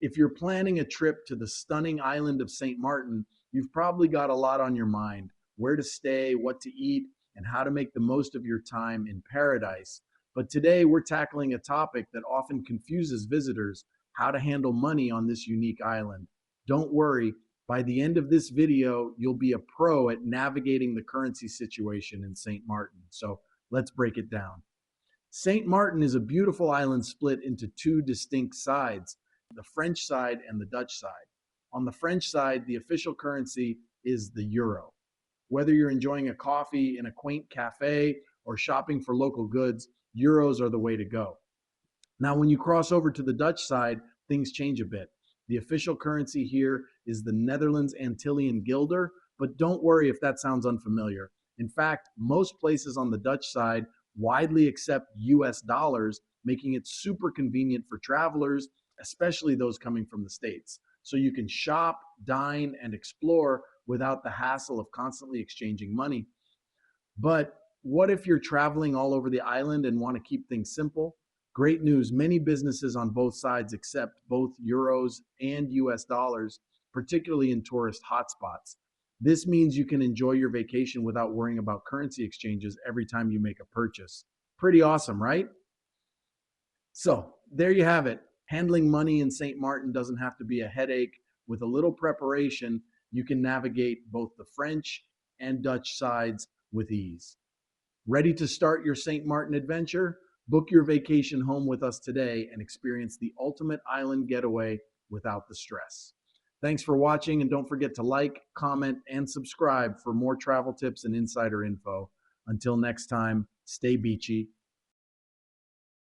If you're planning a trip to the stunning island of St. Martin, you've probably got a lot on your mind: where to stay, what to eat, and how to make the most of your time in paradise. But today we're tackling a topic that often confuses visitors: how to handle money on this unique island. Don't worry, by the end of this video, you'll be a pro at navigating the currency situation in St. Martin. So let's break it down. St. Martin is a beautiful island split into two distinct sides: the French side and the Dutch side. On the French side, the official currency is the euro. Whether you're enjoying a coffee in a quaint cafe or shopping for local goods, euros are the way to go. Now, when you cross over to the Dutch side, things change a bit. The official currency here is the Netherlands Antillean guilder, but don't worry if that sounds unfamiliar. In fact, most places on the Dutch side widely accept US dollars, making it super convenient for travelers, especially those coming from the States. So you can shop, dine, and explore without the hassle of constantly exchanging money. But what if you're traveling all over the island and want to keep things simple? Great news. Many businesses on both sides accept both euros and US dollars, particularly in tourist hotspots. This means you can enjoy your vacation without worrying about currency exchanges every time you make a purchase. Pretty awesome, right? So there you have it. Handling money in St. Martin doesn't have to be a headache. With a little preparation, you can navigate both the French and Dutch sides with ease. Ready to start your St. Martin adventure? Book your vacation home with us today and experience the ultimate island getaway without the stress. Thanks for watching, and don't forget to like, comment, and subscribe for more travel tips and insider info. Until next time, stay beachy